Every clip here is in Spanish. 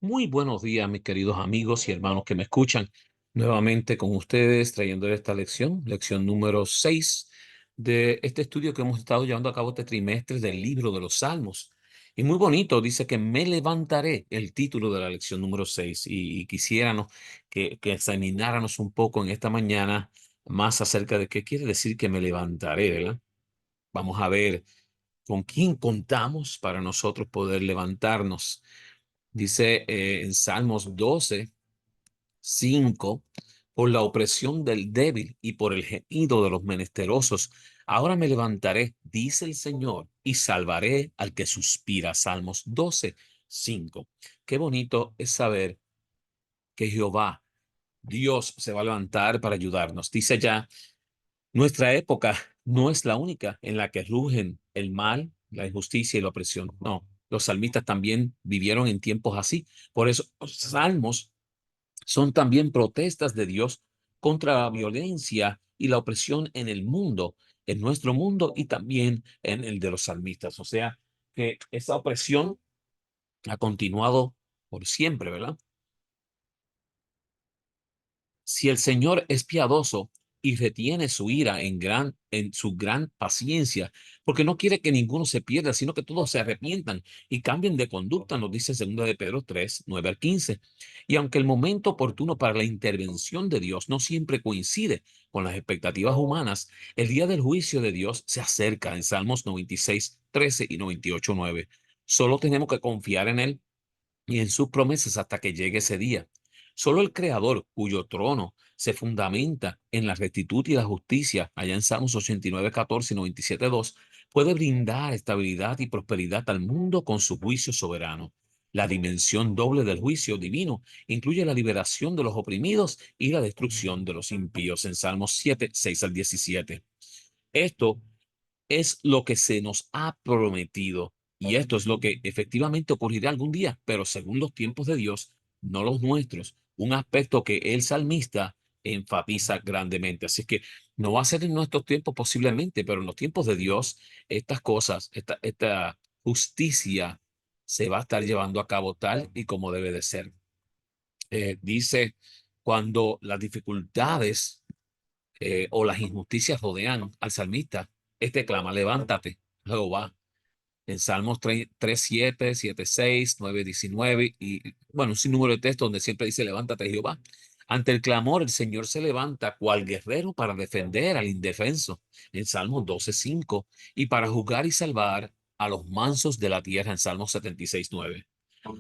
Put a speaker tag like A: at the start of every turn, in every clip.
A: Muy buenos días, mis queridos amigos y hermanos que me escuchan. Nuevamente con ustedes, trayendo esta lección, lección número 6 de este estudio que hemos estado llevando a cabo este trimestre del libro de los Salmos. Y muy bonito, dice que me levantaré, el título de la lección número 6. Y quisiéramos que examináramos un poco en esta mañana más acerca de qué quiere decir que me levantaré, ¿verdad? Vamos a ver con quién contamos para nosotros poder levantarnos. Dice en Salmos 12:5, por la opresión del débil y por el gemido de los menesterosos, ahora me levantaré, dice el Señor, y salvaré al que suspira. Salmos 12:5. Qué bonito es saber que Jehová, Dios, se va a levantar para ayudarnos. Dice ya, nuestra época no es la única en la que rugen el mal, la injusticia y la opresión. No, los salmistas también vivieron en tiempos así. Por eso los salmos son también protestas de Dios contra la violencia y la opresión en el mundo, en nuestro mundo y también en el de los salmistas. O sea, que esa opresión ha continuado por siempre, ¿verdad? Si el Señor es piadoso y retiene su ira en su gran paciencia, porque no quiere que ninguno se pierda, sino que todos se arrepientan y cambien de conducta, nos dice 2 de Pedro 3:9 al 15. Y aunque el momento oportuno para la intervención de Dios no siempre coincide con las expectativas humanas, el día del juicio de Dios se acerca en Salmos 96:13 y 98:9. Solo tenemos que confiar en Él y en sus promesas hasta que llegue ese día. Solo el Creador, cuyo trono se fundamenta en la rectitud y la justicia, allá en Salmos 89:14 y 97:2, puede brindar estabilidad y prosperidad al mundo con su juicio soberano. La dimensión doble del juicio divino incluye la liberación de los oprimidos y la destrucción de los impíos, en Salmos 7:6 al 17. Esto es lo que se nos ha prometido y esto es lo que efectivamente ocurrirá algún día, pero según los tiempos de Dios, no los nuestros. Un aspecto que el salmista enfatiza grandemente. Así que no va a ser en nuestros tiempos posiblemente, pero en los tiempos de Dios, estas cosas, esta justicia se va a estar llevando a cabo tal y como debe de ser. Dice, cuando las dificultades o las injusticias rodean al salmista, este clama, levántate, Jehová. En Salmos 3:7, 7:6, 9:19 y bueno, un sinnúmero de textos donde siempre dice, levántate, Jehová. Ante el clamor, el Señor se levanta cual guerrero para defender al indefenso, en Salmos 12:5, y para juzgar y salvar a los mansos de la tierra, en Salmos 76:9.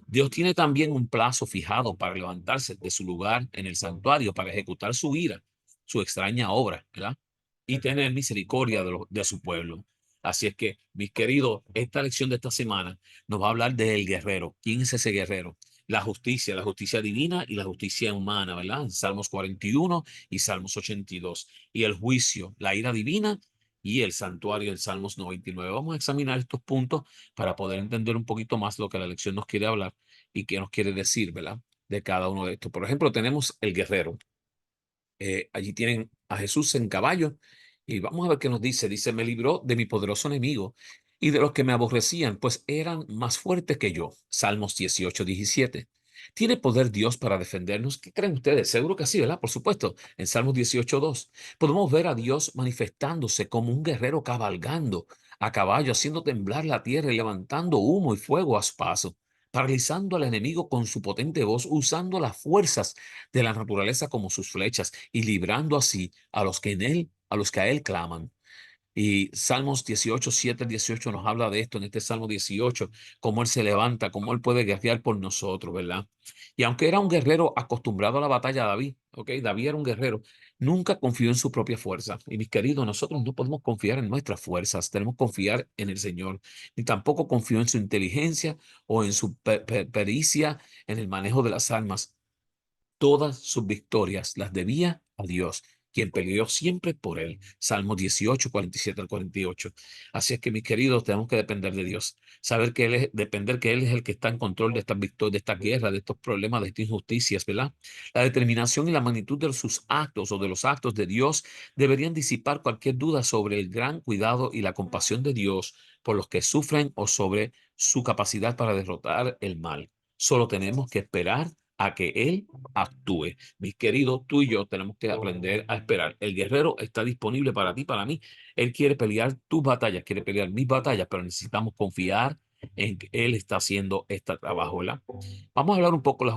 A: Dios tiene también un plazo fijado para levantarse de su lugar en el santuario para ejecutar su ira, su extraña obra, ¿verdad? Y tener misericordia de su pueblo. Así es que, mis queridos, esta lección de esta semana nos va a hablar del guerrero. ¿Quién es ese guerrero? La justicia divina y la justicia humana, ¿verdad? En Salmos 41 y Salmos 82. Y el juicio, la ira divina y el santuario en Salmos 99. Vamos a examinar estos puntos para poder entender un poquito más lo que la lección nos quiere hablar y qué nos quiere decir, ¿verdad? De cada uno de estos. Por ejemplo, tenemos el guerrero. Allí tienen a Jesús en caballo y vamos a ver qué nos dice. Dice, me libró de mi poderoso enemigo y de los que me aborrecían, pues eran más fuertes que yo. Salmos 18:17. ¿Tiene poder Dios para defendernos? ¿Qué creen ustedes? Seguro que sí, ¿verdad? Por supuesto. En Salmos 18:2 podemos ver a Dios manifestándose como un guerrero cabalgando a caballo, haciendo temblar la tierra y levantando humo y fuego a su paso, paralizando al enemigo con su potente voz, usando las fuerzas de la naturaleza como sus flechas y librando así a los que a él claman. Y Salmos 18:7 al 18 nos habla de esto en este Salmo 18, cómo él se levanta, cómo él puede guerrear por nosotros, ¿verdad? Y aunque era un guerrero acostumbrado a la batalla, David, ¿ok? David era un guerrero, nunca confió en su propia fuerza. Y mis queridos, nosotros no podemos confiar en nuestras fuerzas, tenemos que confiar en el Señor. Ni tampoco confió en su inteligencia o en su pericia en el manejo de las armas. Todas sus victorias las debía a Dios, quien peleó siempre por él. Salmo 18:47 al 48. Así es que, mis queridos, tenemos que depender de Dios. Saber que depender que Él es el que está en control de estas victorias, de estas guerras, de estos problemas, de estas injusticias, ¿verdad? La determinación y la magnitud de sus actos o de los actos de Dios deberían disipar cualquier duda sobre el gran cuidado y la compasión de Dios por los que sufren o sobre su capacidad para derrotar el mal. Solo tenemos que esperar a que Él actúe. Mis queridos, tú y yo tenemos que aprender a esperar. El guerrero está disponible para ti, para mí. Él quiere pelear tus batallas, quiere pelear mis batallas, pero necesitamos confiar en que Él está haciendo este trabajo, ¿verdad? Vamos a hablar un poco de la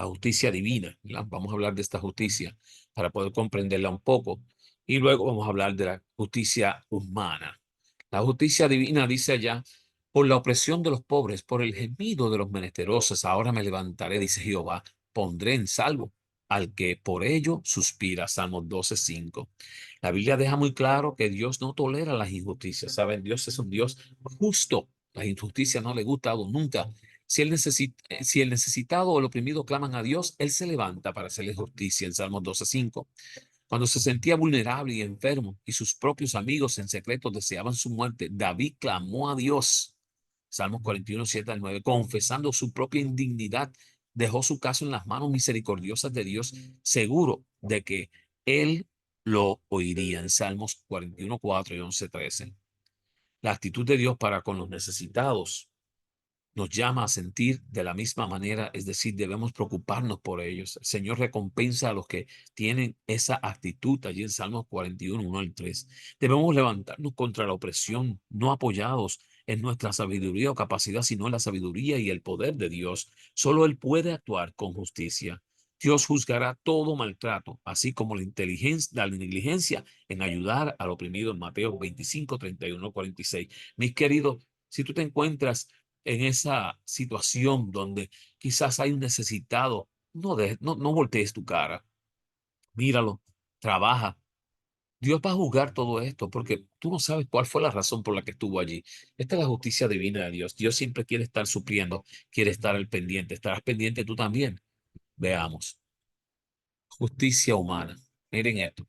A: justicia divina, ¿verdad? Vamos a hablar de esta justicia para poder comprenderla un poco. Y luego vamos a hablar de la justicia humana. La justicia divina dice allá, por la opresión de los pobres, por el gemido de los menesterosos, ahora me levantaré, dice Jehová, pondré en salvo al que por ello suspira. Salmos 12:5. La Biblia deja muy claro que Dios no tolera las injusticias. ¿Saben? Dios es un Dios justo. La injusticia no le ha gustado nunca. Si el necesitado o el oprimido claman a Dios, Él se levanta para hacerle justicia. En Salmos 12:5. Cuando se sentía vulnerable y enfermo y sus propios amigos en secreto deseaban su muerte, David clamó a Dios. Salmos 41:7-9, confesando su propia indignidad, dejó su caso en las manos misericordiosas de Dios, seguro de que Él lo oiría. En Salmos 41:4 y 11:13. La actitud de Dios para con los necesitados nos llama a sentir de la misma manera, es decir, debemos preocuparnos por ellos. El Señor recompensa a los que tienen esa actitud, allí en Salmos 41, 1 al 3. Debemos levantarnos contra la opresión, no apoyados en nuestra sabiduría o capacidad, sino en la sabiduría y el poder de Dios. Solo Él puede actuar con justicia. Dios juzgará todo maltrato, así como la negligencia en ayudar al oprimido en Mateo 25, 31, 46. Mis queridos, si tú te encuentras en esa situación donde quizás hay un necesitado, no voltees tu cara, míralo, trabaja. Dios va a juzgar todo esto porque tú no sabes cuál fue la razón por la que estuvo allí. Esta es la justicia divina de Dios. Dios siempre quiere estar supliendo, quiere estar al pendiente. Estarás pendiente tú también. Veamos. Justicia humana. Miren esto.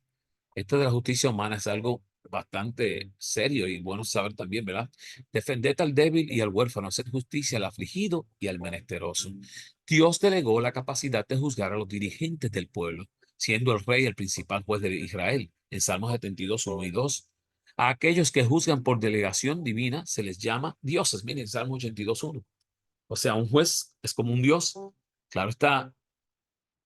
A: Esto de la justicia humana es algo bastante serio y bueno saber también, ¿verdad? Defended al débil y al huérfano, hacer justicia al afligido y al menesteroso. Dios delegó la capacidad de juzgar a los dirigentes del pueblo, siendo el rey el principal juez de Israel, en Salmos 72, 1 y 2. A aquellos que juzgan por delegación divina se les llama dioses. Miren, Salmo 82, 1. O sea, un juez es como un dios. Claro está,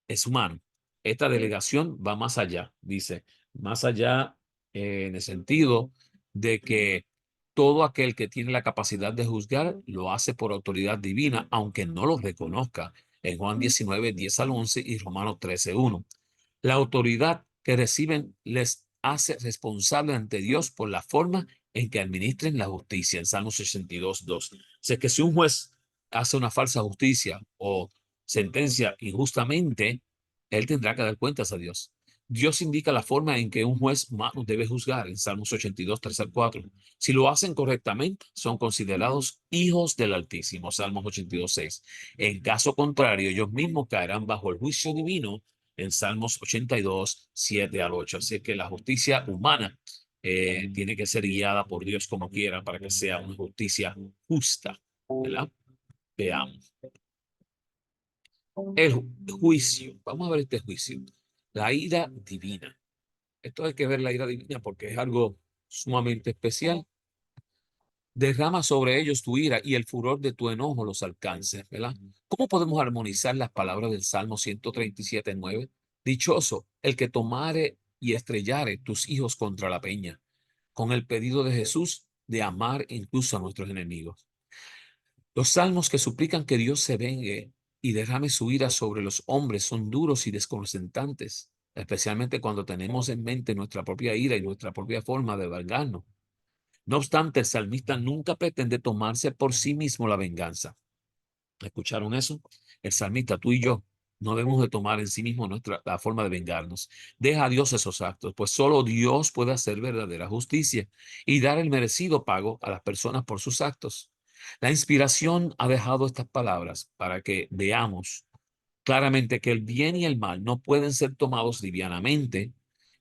A: es humano. Esta delegación va más allá, dice, más allá en el sentido de que todo aquel que tiene la capacidad de juzgar lo hace por autoridad divina, aunque no lo reconozca. En Juan 19, 10 al 11 y Romanos 13:1. La autoridad que reciben les hace responsable ante Dios por la forma en que administren la justicia. En Salmo 62:2. O sea que si un juez hace una falsa justicia o sentencia injustamente, él tendrá que dar cuentas a Dios. Dios indica la forma en que un juez humano debe juzgar en Salmos 82, 3 al 4. Si lo hacen correctamente, son considerados hijos del Altísimo, Salmos 82:6. En caso contrario, ellos mismos caerán bajo el juicio divino en Salmos 82, 7 al 8. Así que la justicia humana tiene que ser guiada por Dios como quiera para que sea una justicia justa, ¿verdad? Veamos. El juicio. Vamos a ver este juicio. La ira divina. Esto hay que ver la ira divina porque es algo sumamente especial. Derrama sobre ellos tu ira y el furor de tu enojo los alcance, ¿verdad? ¿Cómo podemos armonizar las palabras del Salmo 137:9? Dichoso el que tomare y estrellare tus hijos contra la peña, con el pedido de Jesús de amar incluso a nuestros enemigos. Los salmos que suplican que Dios se vengue y derrame su ira sobre los hombres son duros y desconcertantes, especialmente cuando tenemos en mente nuestra propia ira y nuestra propia forma de vengarnos. No obstante, el salmista nunca pretende tomarse por sí mismo la venganza. ¿Escucharon eso? El salmista, tú y yo, no debemos de tomar en sí mismo la forma de vengarnos. Deja a Dios esos actos, pues solo Dios puede hacer verdadera justicia y dar el merecido pago a las personas por sus actos. La inspiración ha dejado estas palabras para que veamos claramente que el bien y el mal no pueden ser tomados livianamente.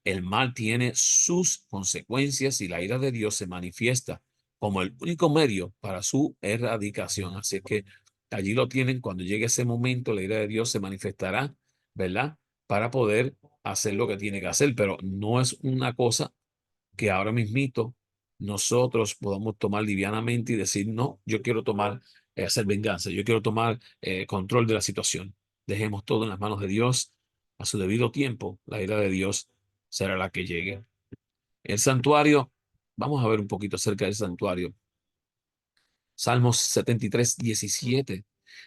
A: El mal tiene sus consecuencias y la ira de Dios se manifiesta como el único medio para su erradicación. Así que allí lo tienen. Cuando llegue ese momento, la ira de Dios se manifestará, ¿verdad? Para poder hacer lo que tiene que hacer. Pero no es una cosa que ahora mismito nosotros podamos tomar livianamente y decir, no, yo quiero tomar hacer venganza. Yo quiero tomar control de la situación. Dejemos todo en las manos de Dios. A su debido tiempo, la ira de Dios será la que llegue. El santuario, vamos a ver un poquito acerca del santuario. Salmos 73:17.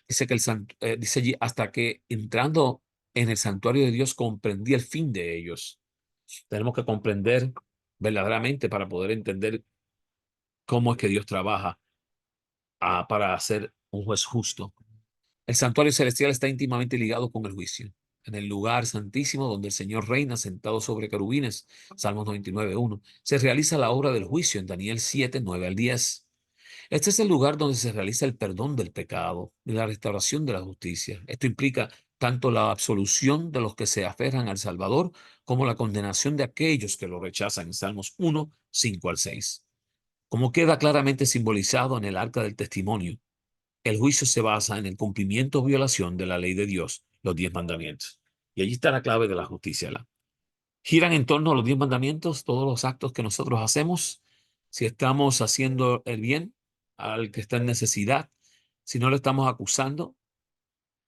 A: Dice que dice allí, hasta que entrando en el santuario de Dios comprendí el fin de ellos. Tenemos que comprender verdaderamente para poder entender cómo es que Dios trabaja para ser un juez justo. El santuario celestial está íntimamente ligado con el juicio. En el lugar santísimo donde el Señor reina sentado sobre querubines, Salmos 99:1, se realiza la obra del juicio en Daniel 7:9 al 10. Este es el lugar donde se realiza el perdón del pecado y la restauración de la justicia. Esto implica tanto la absolución de los que se aferran al Salvador como la condenación de aquellos que lo rechazan en Salmos 1:5 al 6. Como queda claramente simbolizado en el arca del testimonio, el juicio se basa en el cumplimiento o violación de la ley de Dios, los 10 mandamientos. Y allí está la clave de la justicia. Giran en torno a los 10 mandamientos todos los actos que nosotros hacemos. Si estamos haciendo el bien al que está en necesidad, si no le estamos acusando,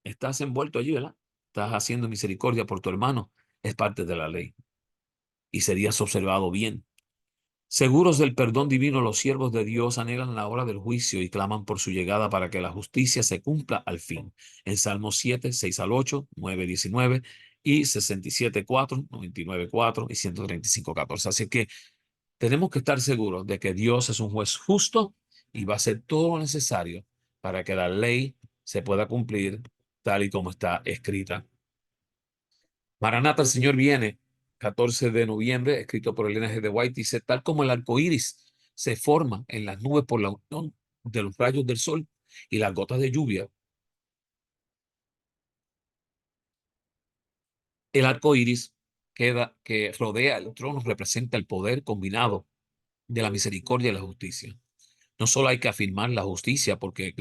A: estás envuelto allí, ¿verdad? Estás haciendo misericordia por tu hermano, es parte de la ley y serías observado bien. Seguros del perdón divino, los siervos de Dios anhelan la hora del juicio y claman por su llegada para que la justicia se cumpla al fin. En Salmos 7:6 al 8, 9:19 y 67:4, 99:4 y 135:14. Así que tenemos que estar seguros de que Dios es un juez justo y va a hacer todo lo necesario para que la ley se pueda cumplir tal y como está escrita. Maranata, el Señor viene, 14 de noviembre, escrito por Elena G. de White, dice, tal como el arco iris se forma en las nubes por la unión de los rayos del sol y las gotas de lluvia, el arco iris que rodea el trono representa el poder combinado de la misericordia y la justicia. No solo hay que afirmar la justicia porque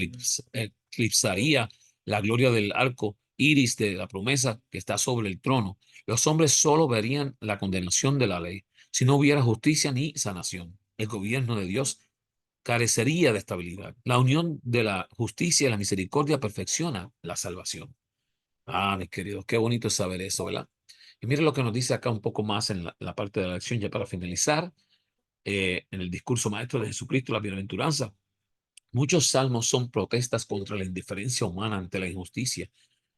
A: eclipsaría la gloria del arco iris de la promesa que está sobre el trono. Los hombres solo verían la condenación de la ley si no hubiera justicia ni sanación. El gobierno de Dios carecería de estabilidad. La unión de la justicia y la misericordia perfecciona la salvación. Ah, mis queridos, qué bonito es saber eso, ¿verdad? Y mire lo que nos dice acá un poco más en la parte de la lección ya para finalizar, en el discurso maestro de Jesucristo, la bienaventuranza. Muchos salmos son protestas contra la indiferencia humana ante la injusticia.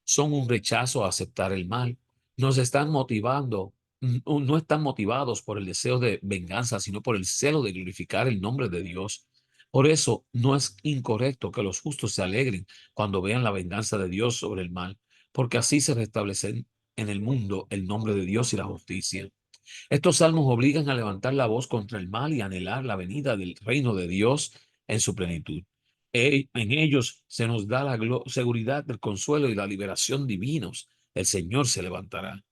A: Son un rechazo a aceptar el mal. Nos están motivando, no están motivados por el deseo de venganza, sino por el celo de glorificar el nombre de Dios. Por eso no es incorrecto que los justos se alegren cuando vean la venganza de Dios sobre el mal, porque así se restablecen en el mundo el nombre de Dios y la justicia. Estos salmos obligan a levantar la voz contra el mal y anhelar la venida del reino de Dios en su plenitud. En ellos se nos da la seguridad del consuelo y la liberación divinos. El Señor se levantará.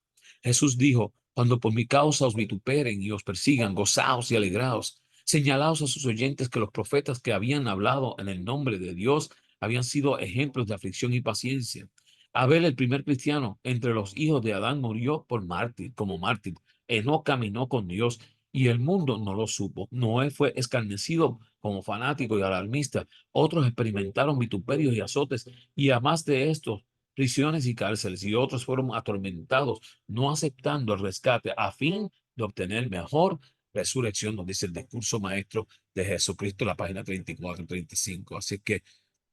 A: Jesús dijo, cuando por mi causa os vituperen y os persigan, gozaos y alegraos. Señalaos a sus oyentes que los profetas que habían hablado en el nombre de Dios habían sido ejemplos de aflicción y paciencia. Abel, el primer cristiano entre los hijos de Adán, murió por mártir, como mártir. Enoc caminó con Dios y el mundo no lo supo. Noé fue escarnecido como fanático y alarmista. Otros experimentaron vituperios y azotes, y a más de estos, prisiones y cárceles, y otros fueron atormentados, no aceptando el rescate a fin de obtener mejor resurrección, nos dice el discurso maestro de Jesucristo, la página 34-35. Así que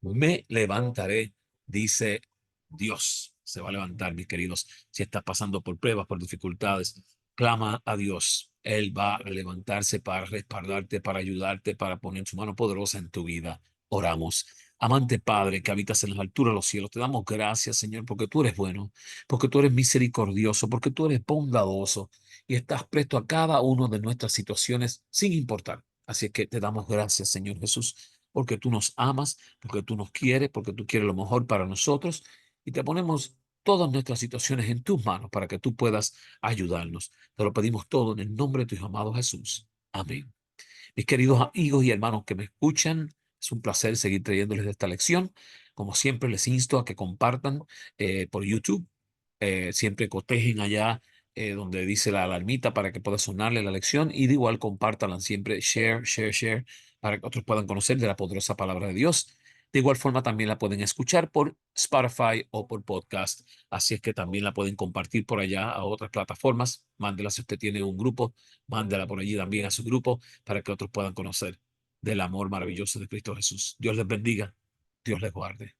A: me levantaré, dice Dios. Se va a levantar, mis queridos. Si estás pasando por pruebas, por dificultades, clama a Dios. Él va a levantarse para respaldarte, para ayudarte, para poner su mano poderosa en tu vida. Oramos. Amante Padre que habitas en las alturas de los cielos, te damos gracias, Señor, porque tú eres bueno, porque tú eres misericordioso, porque tú eres bondadoso y estás presto a cada una de nuestras situaciones sin importar. Así que te damos gracias, Señor Jesús, porque tú nos amas, porque tú nos quieres, porque tú quieres lo mejor para nosotros y te ponemos todas nuestras situaciones en tus manos para que tú puedas ayudarnos. Te lo pedimos todo en el nombre de tu Hijo amado Jesús. Amén. Mis queridos amigos y hermanos que me escuchan, es un placer seguir trayéndoles esta lección. Como siempre, les insto a que compartan por YouTube. Siempre cotejen allá donde dice la alarmita para que pueda sonarle la lección y de igual compártanla siempre, share, share, share, para que otros puedan conocer de la poderosa palabra de Dios. De igual forma, también la pueden escuchar por Spotify o por podcast. Así es que también la pueden compartir por allá a otras plataformas. Mándela si usted tiene un grupo, mándela por allí también a su grupo para que otros puedan conocer del amor maravilloso de Cristo Jesús. Dios les bendiga. Dios les guarde.